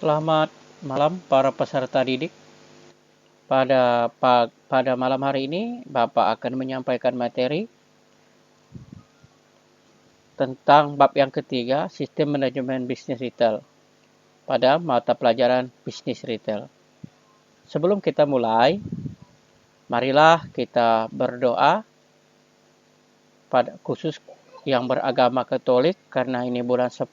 Selamat malam para peserta didik. Pada malam hari ini, Bapak akan menyampaikan materi tentang bab yang ketiga, Sistem Manajemen Bisnis Retail, pada mata pelajaran Bisnis Retail. Sebelum kita mulai, marilah kita berdoa pada khusus yang beragama Katolik, karena ini bulan 10.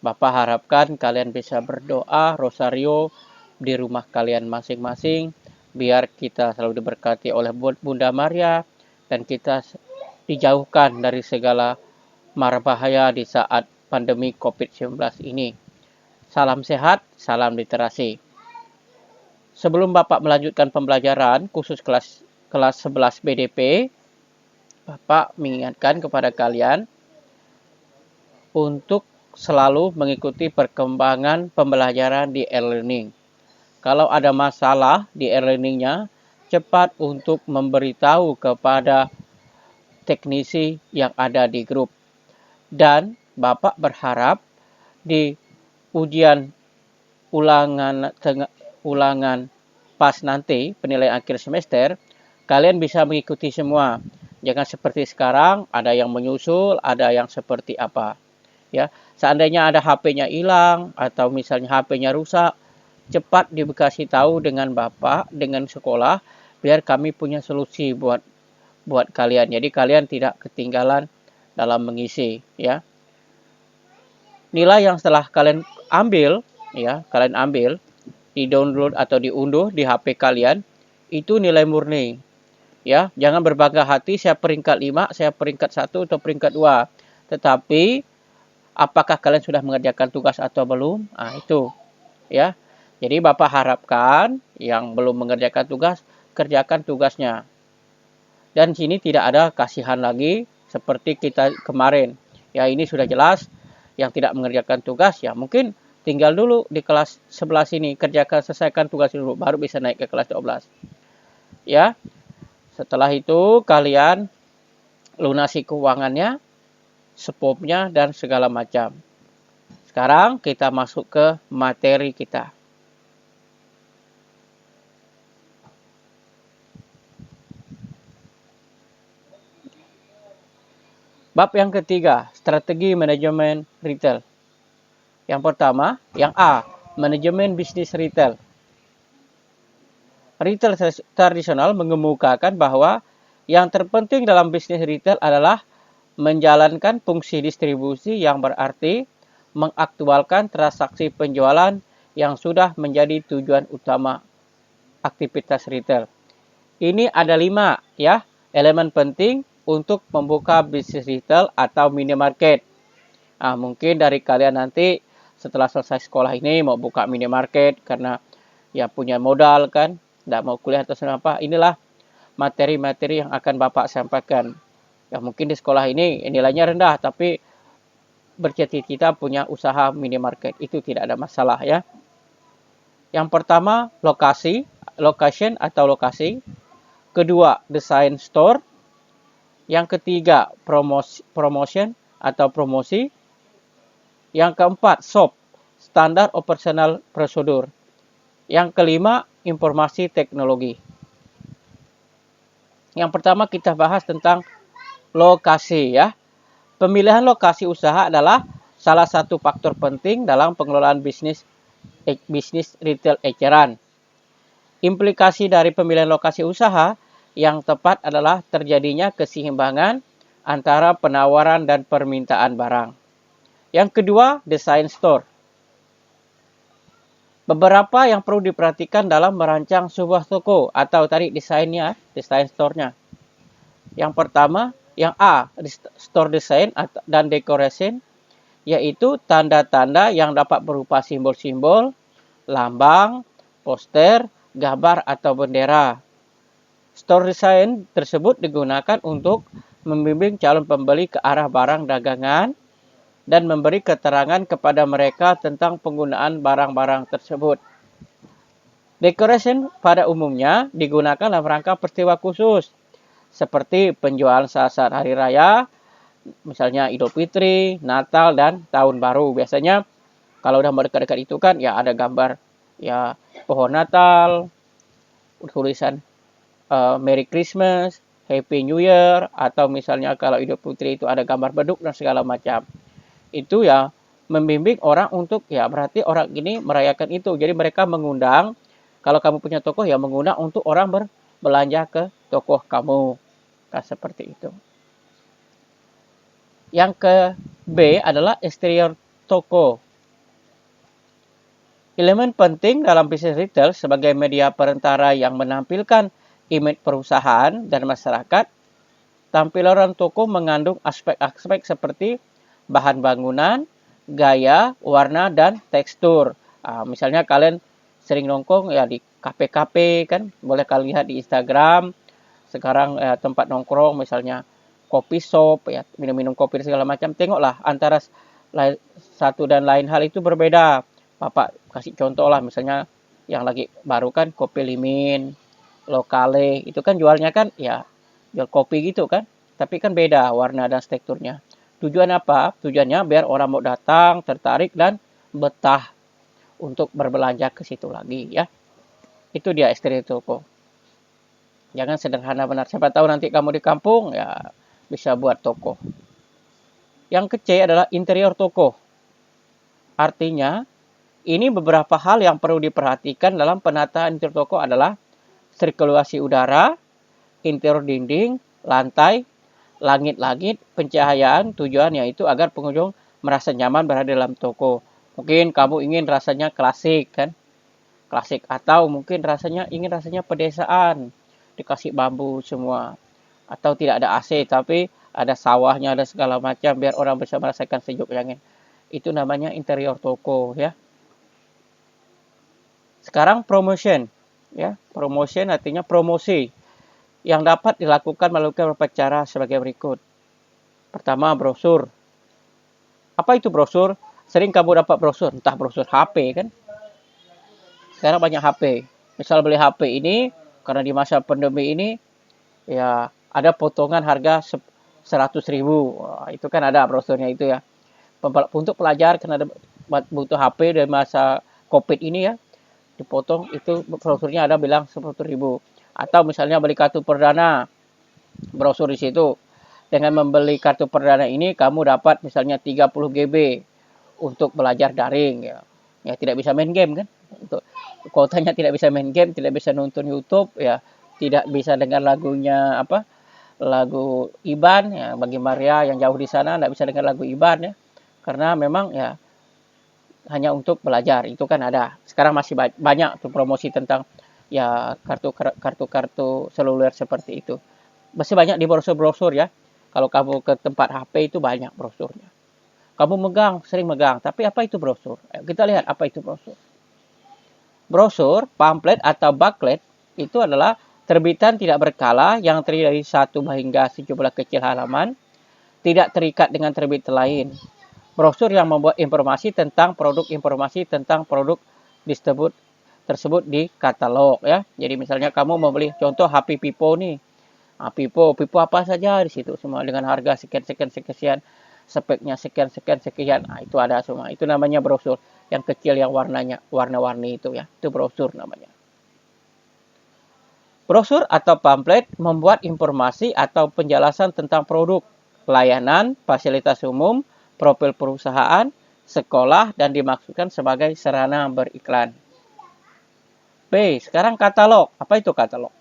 Bapak harapkan kalian bisa berdoa rosario di rumah kalian masing-masing, biar kita selalu diberkati oleh Bunda Maria dan kita dijauhkan dari segala mara bahaya di saat pandemi COVID-19 ini. Salam sehat, salam literasi. Sebelum Bapak melanjutkan pembelajaran khusus kelas 11 BDP, Bapak mengingatkan kepada kalian untuk selalu mengikuti perkembangan pembelajaran di e-learning. Kalau ada masalah di e-learningnya, cepat untuk memberitahu kepada teknisi yang ada di grup. Dan Bapak berharap di ujian ulangan pas nanti, penilaian akhir semester, kalian bisa mengikuti semua. Jangan seperti sekarang, ada yang menyusul, ada yang seperti apa. Ya, seandainya ada HP-nya hilang atau misalnya HP-nya rusak, cepat dikasih tahu dengan Bapak, dengan sekolah, biar kami punya solusi buat kalian. Jadi kalian tidak ketinggalan dalam mengisi, ya. Nilai yang setelah kalian ambil, di-download atau diunduh di HP kalian, itu nilai murni. Ya, jangan berbangga hati saya peringkat 5, saya peringkat 1 atau peringkat 2. Tetapi apakah kalian sudah mengerjakan tugas atau belum? Itu. Ya. Jadi Bapak harapkan yang belum mengerjakan tugas, kerjakan tugasnya. Dan sini tidak ada kasihan lagi seperti kita kemarin. Ya, ini sudah jelas. Yang tidak mengerjakan tugas, ya mungkin tinggal dulu di kelas 11 ini. Selesaikan tugas dulu, baru bisa naik ke kelas 12. Ya. Setelah itu kalian lunasi keuangannya, SPOP-nya, dan segala macam. Sekarang kita masuk ke materi kita. Bab yang ketiga, strategi manajemen retail. Yang pertama, yang A, manajemen bisnis retail. Retail tradisional mengemukakan bahwa yang terpenting dalam bisnis retail adalah menjalankan fungsi distribusi yang berarti mengaktualkan transaksi penjualan yang sudah menjadi tujuan utama aktivitas retail. Ini ada 5 ya, elemen penting untuk membuka bisnis retail atau minimarket. Mungkin dari kalian nanti setelah selesai sekolah ini mau buka minimarket karena ya punya modal kan, tidak mau kuliah atau apa. Inilah materi-materi yang akan Bapak sampaikan. Ya mungkin di sekolah ini nilainya rendah, tapi bercita-cita punya usaha minimarket, itu tidak ada masalah ya. Yang pertama, location atau lokasi. Kedua, desain store. Yang ketiga, promotion atau promosi. Yang keempat, SOP, standar operasional prosedur. Yang kelima, informasi teknologi. Yang pertama kita bahas tentang lokasi ya. Pemilihan lokasi usaha adalah salah satu faktor penting dalam pengelolaan bisnis retail eceran. Implikasi dari pemilihan lokasi usaha yang tepat adalah terjadinya keseimbangan antara penawaran dan permintaan barang. Yang kedua, desain store. Beberapa yang perlu diperhatikan dalam merancang sebuah toko atau tadi desain store-nya. Yang pertama, yang A, store design dan decoration, yaitu tanda-tanda yang dapat berupa simbol-simbol, lambang, poster, gambar atau bendera. Store design tersebut digunakan untuk membimbing calon pembeli ke arah barang dagangan dan memberi keterangan kepada mereka tentang penggunaan barang-barang tersebut. Decoration pada umumnya digunakan dalam rangka peristiwa khusus, seperti penjualan saat hari raya, misalnya Idul Fitri, Natal, dan Tahun Baru. Biasanya Kalau udah dekat-dekat itu kan ya ada gambar ya pohon Natal, tulisan Merry Christmas, Happy New Year, atau misalnya kalau Idul Fitri itu ada gambar beduk dan segala macam. Itu ya membimbing orang untuk ya berarti orang ini merayakan itu. Jadi mereka mengundang, kalau kamu punya toko ya mengundang untuk orang berbelanja ke toko kamu. Nah, seperti itu. Yang ke B adalah eksterior toko. Elemen penting dalam bisnis retail sebagai media perantara yang menampilkan image perusahaan dan masyarakat, tampilan toko mengandung aspek-aspek seperti bahan bangunan, gaya, warna, dan tekstur. Misalnya kalian sering nongkrong ya di kafe-kafe kan, boleh kalian lihat di Instagram. Sekarang tempat nongkrong misalnya kopi shop ya, minum-minum kopi segala macam. Tengoklah antara satu dan lain hal itu berbeda. Bapak kasih contoh lah, misalnya yang lagi baru kan kopi Limin, Lokale, itu kan jualnya kan ya jual kopi gitu kan, tapi kan beda warna dan teksturnya. Tujuan apa? Tujuannya biar orang mau datang, tertarik dan betah untuk berbelanja ke situ lagi ya. Itu dia eksterior toko. Jangan sederhana benar. Siapa tahu nanti kamu di kampung ya bisa buat toko. Yang ke-C adalah interior toko. Artinya ini beberapa hal yang perlu diperhatikan dalam penataan interior toko adalah sirkulasi udara, interior dinding, lantai, langit-langit, pencahayaan. Tujuan yaitu agar pengunjung merasa nyaman berada dalam toko. Mungkin kamu ingin rasanya klasik kan? Klasik, atau mungkin ingin rasanya pedesaan, dikasih bambu semua. Atau tidak ada AC tapi ada sawahnya, ada segala macam biar orang bisa merasakan sejuk angin. Itu namanya interior toko ya. Sekarang promotion, ya. Promotion artinya promosi yang dapat dilakukan melalui beberapa cara sebagai berikut. Pertama, brosur. Apa itu brosur? Sering kamu dapat brosur, entah brosur HP kan. Sekarang banyak HP. Misal beli HP ini, karena di masa pandemi ini, ya ada potongan harga 100.000. Wah, itu kan ada brosurnya itu ya. Untuk pelajar, karena butuh HP dari masa COVID ini ya, dipotong itu brosurnya ada bilang 10.000. Atau misalnya beli kartu perdana, brosur di situ. Dengan membeli kartu perdana ini kamu dapat misalnya 30 GB untuk belajar daring ya. Ya tidak bisa main game kan? Untuk kuotanya tidak bisa main game, tidak bisa nonton YouTube ya, tidak bisa dengar lagunya apa? Lagu Iban ya, bagi Maria yang jauh di sana tidak bisa dengar lagu Iban ya. Karena memang ya hanya untuk belajar, itu kan ada. Sekarang masih banyak tuh promosi tentang ya kartu seluler seperti itu. Masih banyak di brosur-brosur ya. Kalau kamu ke tempat HP itu banyak brosurnya. Kamu sering megang, tapi apa itu brosur? Kita lihat apa itu brosur. Brosur, pamflet atau booklet itu adalah terbitan tidak berkala yang terdiri dari satu hingga sejumlah kecil halaman, tidak terikat dengan terbitan lain. Brosur yang membuat informasi tentang produk tersebut di katalog ya. Jadi misalnya kamu membeli contoh HP Vivo nih. Vivo apa saja di situ semua dengan harga sekian, speknya sekian. Nah, itu ada semua. Itu namanya brosur. Yang kecil yang warna-warni itu ya. Itu brosur namanya. Brosur atau pamflet membuat informasi atau penjelasan tentang produk, pelayanan, fasilitas umum, profil perusahaan, sekolah, dan dimaksudkan sebagai sarana beriklan. B. Sekarang katalog. Apa itu katalog?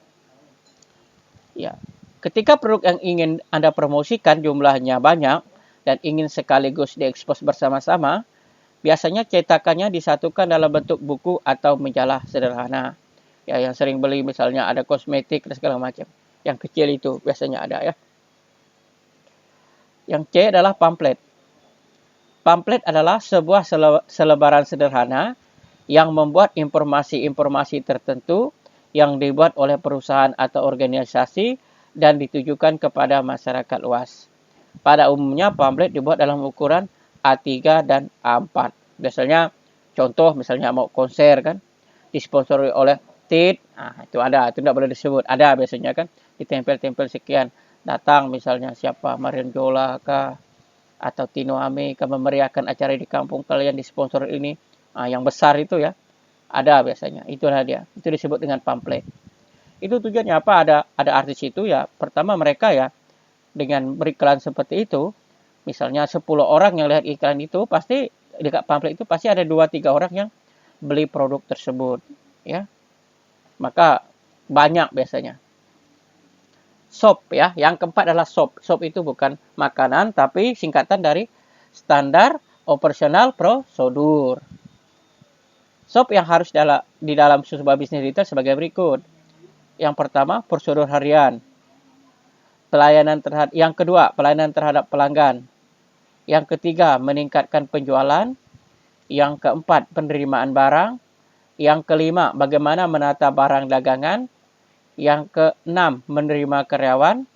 Ya, ketika produk yang ingin Anda promosikan jumlahnya banyak dan ingin sekaligus diekspos bersama-sama, biasanya cetakannya disatukan dalam bentuk buku atau majalah sederhana. Ya, yang sering beli misalnya ada kosmetik dan segala macam. Yang kecil itu biasanya ada ya. Yang C adalah pamflet. Pamflet adalah sebuah selebaran sederhana yang membuat informasi-informasi tertentu yang dibuat oleh perusahaan atau organisasi dan ditujukan kepada masyarakat luas. Pada umumnya pamflet dibuat dalam ukuran A3 dan A4. Biasanya contoh misalnya mau konser kan, disponsori oleh TID, itu ada, itu tidak boleh disebut. Ada biasanya kan, ditempel-tempel sekian. Datang misalnya siapa, Marion Jola kah, atau Tino Ame akan memeriahkan acara di kampung kalian di sponsor ini. Yang besar itu ya, ada biasanya. Itulah dia. Itu disebut dengan pamflet. Itu tujuannya apa? Ada artis itu ya. Pertama mereka ya dengan beriklan seperti itu, misalnya 10 orang yang lihat iklan itu, pasti dekat pamflet itu pasti ada 2-3 orang yang beli produk tersebut, ya. Maka banyak biasanya. SOP ya, yang keempat adalah SOP. SOP itu bukan makanan, tapi singkatan dari standar operasional prosedur. SOP yang harus di dalam sebuah bisnis retail sebagai berikut. Yang pertama, prosedur harian. Yang kedua, pelayanan terhadap pelanggan. Yang ketiga, meningkatkan penjualan. Yang keempat, penerimaan barang. Yang kelima, bagaimana menata barang dagangan. Yang keenam, menerima karyawan.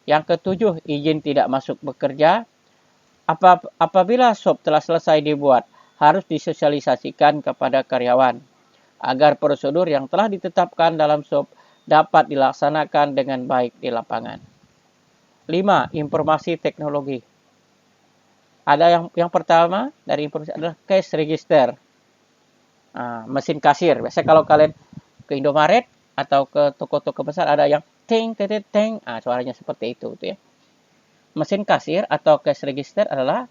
Yang ketujuh, izin tidak masuk bekerja. Apabila SOP telah selesai dibuat, harus disosialisasikan kepada karyawan agar prosedur yang telah ditetapkan dalam SOP dapat dilaksanakan dengan baik di lapangan. 5. Informasi teknologi. Ada yang pertama dari informasi adalah cash register. Mesin kasir. Biasanya kalau kalian ke Indomaret atau ke toko-toko besar ada yang ting ting ting, suaranya seperti itu ya. Mesin kasir atau cash register adalah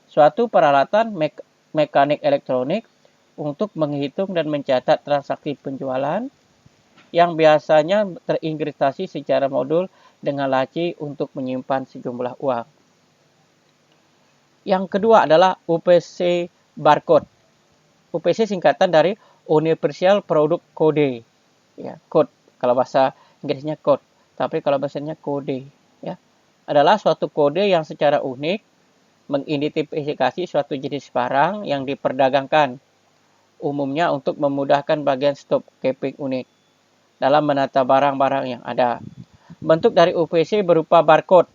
suatu peralatan mekanik elektronik untuk menghitung dan mencatat transaksi penjualan yang biasanya terintegrasi secara modul dengan laci untuk menyimpan sejumlah uang. Yang kedua adalah UPC barcode. UPC singkatan dari Universal Product Code. Ya, code. Kalau bahasa Inggrisnya code, tapi kalau bahasanya kode, ya. Adalah suatu kode yang secara unik mengidentifikasi suatu jenis barang yang diperdagangkan, umumnya untuk memudahkan bagian stop keeping unik dalam menata barang-barang yang ada. Bentuk dari UPC berupa barcode,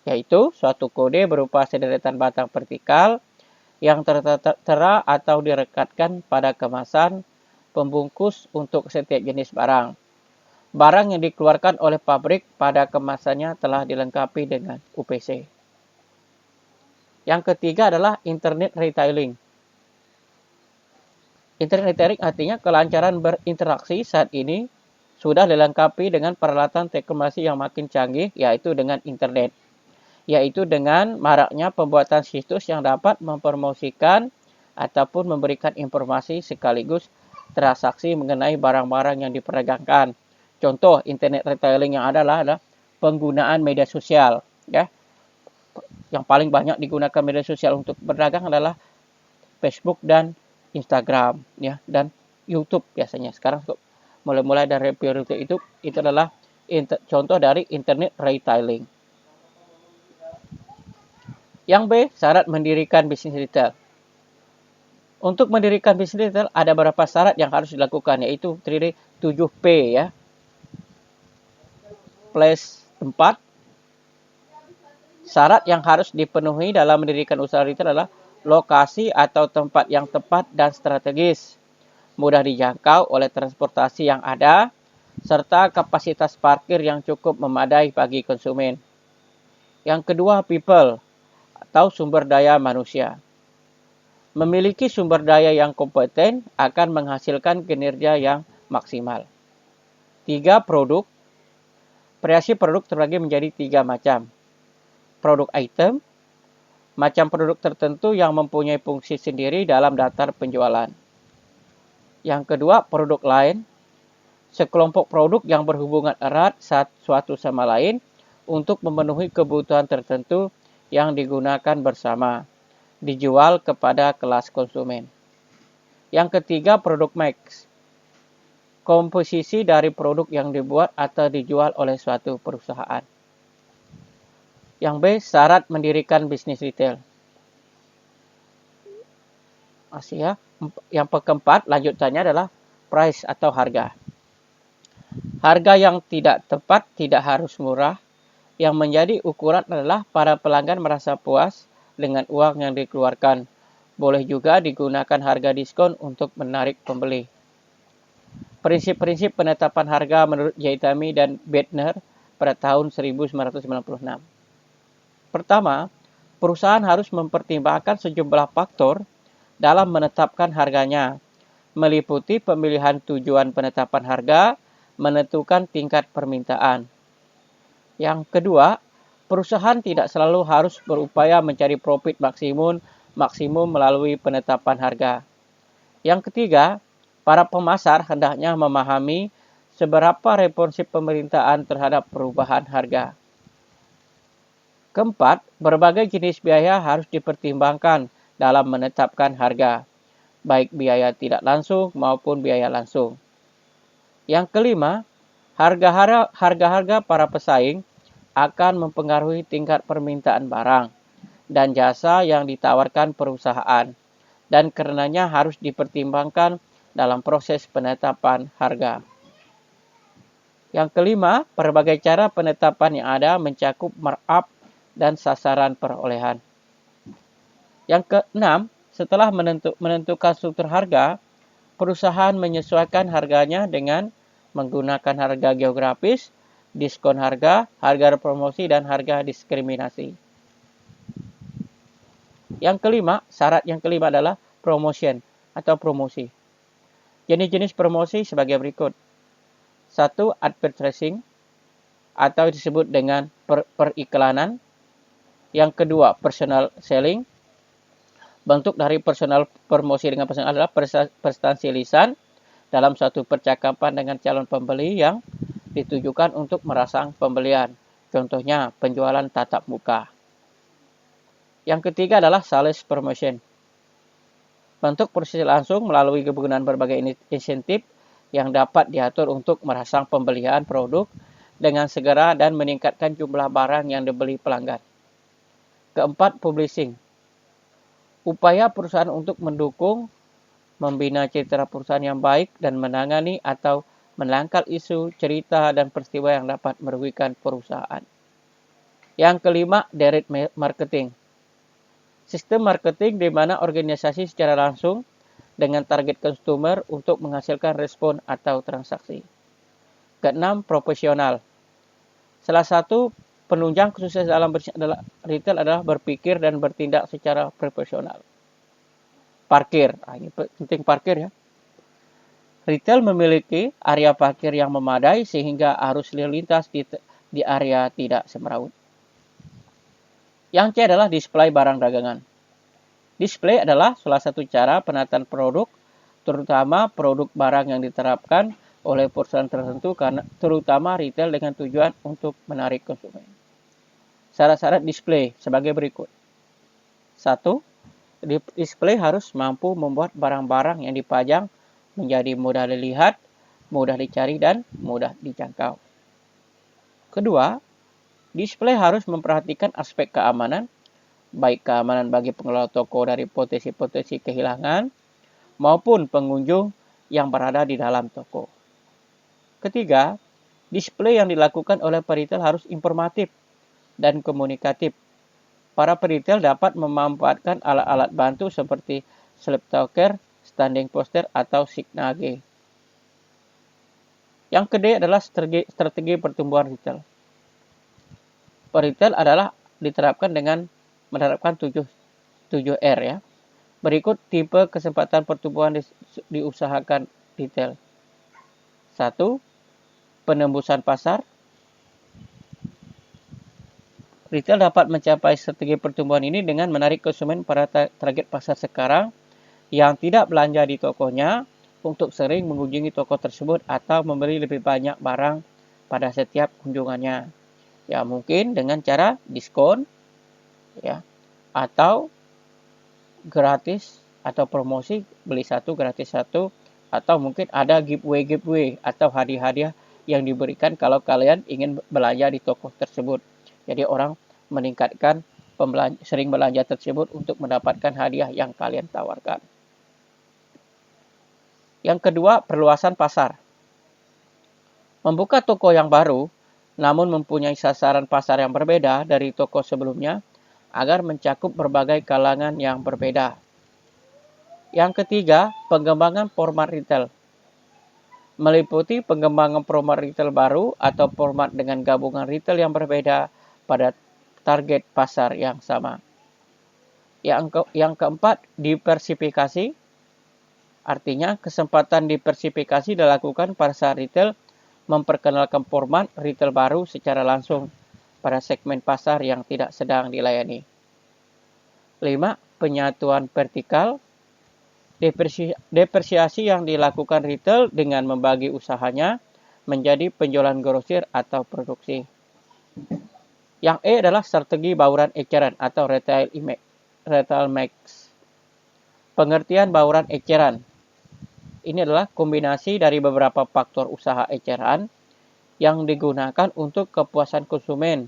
yaitu suatu kode berupa sederetan batang vertikal yang tertera atau direkatkan pada kemasan pembungkus untuk setiap jenis barang. Barang yang dikeluarkan oleh pabrik pada kemasannya telah dilengkapi dengan UPC. Yang ketiga adalah Internet Retailing. Internet Retailing artinya kelancaran berinteraksi saat ini sudah dilengkapi dengan peralatan teknologi yang makin canggih, yaitu dengan internet. Yaitu dengan maraknya pembuatan situs yang dapat mempromosikan ataupun memberikan informasi sekaligus transaksi mengenai barang-barang yang diperdagangkan. Contoh Internet Retailing yang adalah penggunaan media sosial, ya. Yang paling banyak digunakan media sosial untuk berdagang adalah Facebook dan Instagram, ya, dan YouTube biasanya. Sekarang mulai dari periode itu adalah contoh dari Internet Retailing. Yang B, syarat mendirikan bisnis retail. Untuk mendirikan bisnis retail ada beberapa syarat yang harus dilakukan, yaitu terdiri 7P ya. Place tempat. Syarat yang harus dipenuhi dalam mendirikan usaha retail adalah lokasi atau tempat yang tepat dan strategis, mudah dijangkau oleh transportasi yang ada, serta kapasitas parkir yang cukup memadai bagi konsumen. Yang kedua, people atau sumber daya manusia. Memiliki sumber daya yang kompeten akan menghasilkan kinerja yang maksimal. 3. Produk. Variasi produk terbagi menjadi 3 macam. Produk item, macam produk tertentu yang mempunyai fungsi sendiri dalam daftar penjualan. Yang kedua, produk lain, sekelompok produk yang berhubungan erat suatu sama lain untuk memenuhi kebutuhan tertentu yang digunakan bersama, dijual kepada kelas konsumen. Yang ketiga, produk mix, komposisi dari produk yang dibuat atau dijual oleh suatu perusahaan. Yang B, syarat mendirikan bisnis retail. Yang keempat, lanjutannya adalah price atau harga. Harga yang tidak tepat tidak harus murah. Yang menjadi ukuran adalah para pelanggan merasa puas dengan uang yang dikeluarkan. Boleh juga digunakan harga diskon untuk menarik pembeli. Prinsip-prinsip penetapan harga menurut Yaitami dan Bedner pada tahun 1996. Pertama, Perusahaan harus mempertimbangkan sejumlah faktor dalam menetapkan harganya, meliputi pemilihan tujuan penetapan harga, menentukan tingkat permintaan. Yang kedua, perusahaan tidak selalu harus berupaya mencari profit maksimum melalui penetapan harga. Yang ketiga, para pemasar hendaknya memahami seberapa responsif pemerintahan terhadap perubahan harga. Keempat, berbagai jenis biaya harus dipertimbangkan dalam menetapkan harga, baik biaya tidak langsung maupun biaya langsung. Yang kelima, harga-harga para pesaing akan mempengaruhi tingkat permintaan barang dan jasa yang ditawarkan perusahaan, dan karenanya harus dipertimbangkan dalam proses penetapan harga. Yang kelima, berbagai cara penetapan yang ada mencakup markup dan sasaran perolehan. Yang keenam, setelah menentukan struktur harga, perusahaan menyesuaikan harganya dengan menggunakan harga geografis, diskon harga, harga promosi, dan harga diskriminasi. Yang kelima, syarat yang kelima adalah promotion atau promosi. Jenis-jenis promosi sebagai berikut. 1. Advertising atau disebut dengan periklanan. Yang kedua, personal selling. Bentuk dari personal promosi dengan personal adalah prestasi lisan dalam suatu percakapan dengan calon pembeli yang ditujukan untuk merangsang pembelian. Contohnya, penjualan tatap muka. Yang ketiga adalah sales promotion. Bentuk proses langsung melalui penggunaan berbagai insentif yang dapat diatur untuk merangsang pembelian produk dengan segera dan meningkatkan jumlah barang yang dibeli pelanggan. Keempat, publishing. Upaya perusahaan untuk mendukung, membina citra perusahaan yang baik dan menangani atau menangkal isu, cerita, dan peristiwa yang dapat merugikan perusahaan. Yang kelima, direct marketing. Sistem marketing di mana organisasi secara langsung dengan target konsumer untuk menghasilkan respon atau transaksi. Keenam, profesional. Salah satu penunjang kesuksesan dalam retail adalah berpikir dan bertindak secara profesional. Parkir, ini penting parkir ya. Retail memiliki area parkir yang memadai sehingga arus lalu lintas di area tidak semeraut. Yang C adalah display barang dagangan. Display adalah salah satu cara penataan produk, terutama produk barang yang diterapkan oleh perusahaan tertentu, terutama retail dengan tujuan untuk menarik konsumen. Syarat-syarat display sebagai berikut. 1. Display harus mampu membuat barang-barang yang dipajang menjadi mudah dilihat, mudah dicari, dan mudah dijangkau. Kedua, display harus memperhatikan aspek keamanan, baik keamanan bagi pengelola toko dari potensi-potensi kehilangan, maupun pengunjung yang berada di dalam toko. Ketiga, display yang dilakukan oleh peritel harus informatif dan komunikatif. Para peritel dapat memanfaatkan alat-alat bantu seperti slip talker, standing poster, atau signage. Yang kedua adalah strategi pertumbuhan retail. Retail adalah diterapkan dengan menerapkan 7R ya. Berikut tipe kesempatan pertumbuhan diusahakan retail. 1. Penembusan pasar. Retail dapat mencapai strategi pertumbuhan ini dengan menarik konsumen pada target pasar sekarang yang tidak belanja di tokonya untuk sering mengunjungi toko tersebut atau membeli lebih banyak barang pada setiap kunjungannya. Ya, mungkin dengan cara diskon ya, atau gratis atau promosi beli satu gratis satu, atau mungkin ada giveaway atau hadiah-hadiah yang diberikan kalau kalian ingin belanja di toko tersebut. Jadi orang meningkatkan sering belanja tersebut untuk mendapatkan hadiah yang kalian tawarkan. Yang kedua, perluasan pasar. Membuka toko yang baru, namun mempunyai sasaran pasar yang berbeda dari toko sebelumnya, agar mencakup berbagai kalangan yang berbeda. Yang ketiga, pengembangan format retail. Meliputi pengembangan format retail baru atau format dengan gabungan retail yang berbeda pada target pasar yang sama. Yang keempat, diversifikasi. Artinya kesempatan diversifikasi dilakukan pada saat retail memperkenalkan format retail baru secara langsung pada segmen pasar yang tidak sedang dilayani. 5. Penyatuan vertikal. Diversiasi yang dilakukan retail dengan membagi usahanya menjadi penjualan grosir atau produksi. Yang E adalah strategi bauran eceran atau retail mix. Pengertian bauran eceran. Ini adalah kombinasi dari beberapa faktor usaha eceran yang digunakan untuk kepuasan konsumen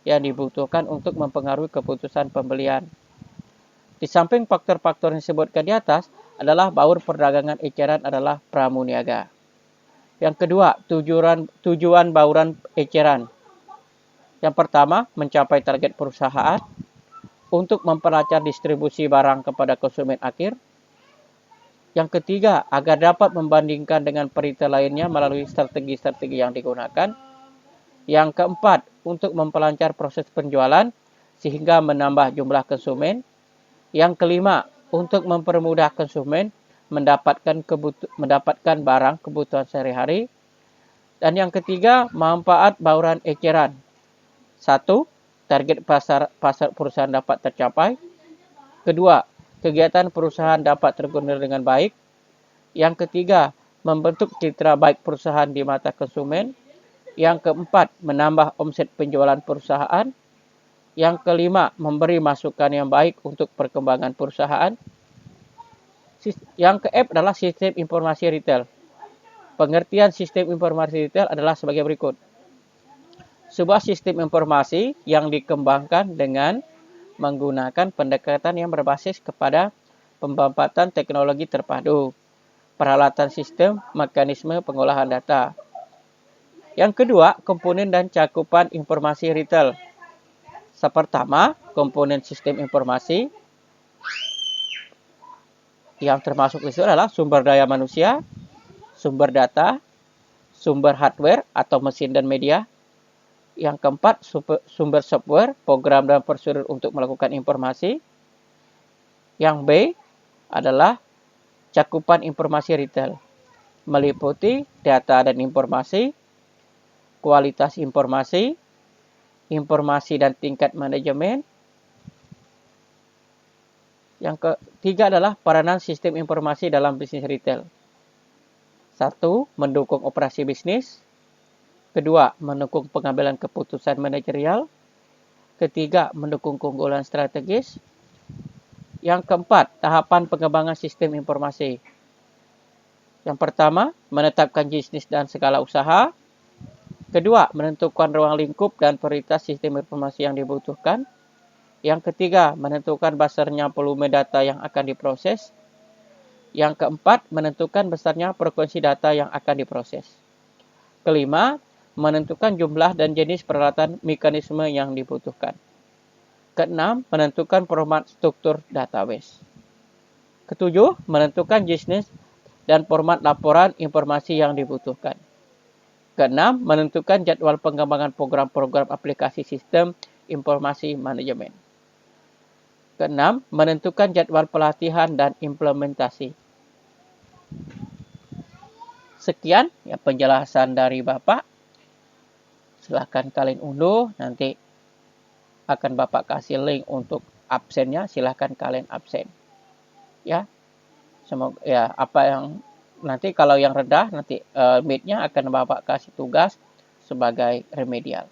yang dibutuhkan untuk mempengaruhi keputusan pembelian. Di samping faktor-faktor yang disebutkan di atas adalah baur perdagangan eceran adalah pramuniaga. Yang kedua, tujuan bauran eceran. Yang pertama, mencapai target perusahaan untuk memperlancar distribusi barang kepada konsumen akhir. Yang ketiga, agar dapat membandingkan dengan peritel lainnya melalui strategi-strategi yang digunakan. Yang keempat, untuk memperlancar proses penjualan sehingga menambah jumlah konsumen. Yang kelima, untuk mempermudah konsumen mendapatkan barang kebutuhan sehari-hari. Dan yang ketiga, manfaat bauran eceran. 1. Target pasar perusahaan dapat tercapai. Kedua, kegiatan perusahaan dapat terkoordinir dengan baik. Yang ketiga, membentuk citra baik perusahaan di mata konsumen. Yang keempat, menambah omset penjualan perusahaan. Yang kelima, memberi masukan yang baik untuk perkembangan perusahaan. Yang ke-F adalah sistem informasi retail. Pengertian sistem informasi retail adalah sebagai berikut. Sebuah sistem informasi yang dikembangkan dengan menggunakan pendekatan yang berbasis kepada pemanfaatan teknologi terpadu, peralatan sistem, mekanisme pengolahan data. Yang kedua, komponen dan cakupan informasi retail. Pertama, komponen sistem informasi yang termasuk itu adalah sumber daya manusia, sumber data, sumber hardware atau mesin dan media. Yang keempat, sumber software, program dan prosedur untuk melakukan informasi. Yang B adalah cakupan informasi retail, meliputi data dan informasi, kualitas informasi, informasi dan tingkat manajemen. Yang ketiga adalah peranan sistem informasi dalam bisnis retail. 1. Mendukung operasi bisnis. Kedua, mendukung pengambilan keputusan manajerial. Ketiga, mendukung keunggulan strategis. Yang keempat, tahapan pengembangan sistem informasi. Yang pertama, menetapkan bisnis dan skala usaha. Kedua, menentukan ruang lingkup dan prioritas sistem informasi yang dibutuhkan. Yang ketiga, menentukan besarnya volume data yang akan diproses. Yang keempat, menentukan besarnya frekuensi data yang akan diproses. Kelima, menentukan jumlah dan jenis peralatan mekanisme yang dibutuhkan. Keenam, menentukan format struktur database. Ketujuh, menentukan jenis dan format laporan informasi yang dibutuhkan. Keenam, menentukan jadwal pengembangan program-program aplikasi sistem informasi manajemen. Keenam, menentukan jadwal pelatihan dan implementasi. Sekian ya penjelasan dari Bapak. Silahkan kalian unduh, nanti akan Bapak kasih link untuk absennya, silahkan kalian absen. Ya, semoga ya apa yang nanti kalau yang rendah nanti meet-nya akan Bapak kasih tugas sebagai remedial.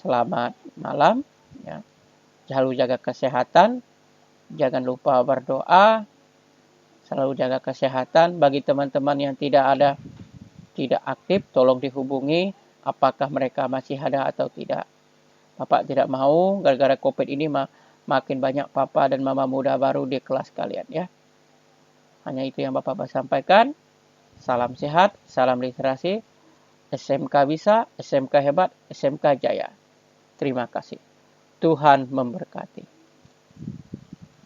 Selamat malam ya. Selalu jaga kesehatan, jangan lupa berdoa, selalu jaga kesehatan. Bagi teman-teman yang tidak aktif, tolong dihubungi apakah mereka masih ada atau tidak. Bapak tidak mau gara-gara COVID ini makin banyak papa dan mama muda baru di kelas kalian ya. Hanya itu yang Bapak sampaikan. Salam sehat, salam literasi. SMK bisa, SMK hebat, SMK jaya. Terima kasih. Tuhan memberkati.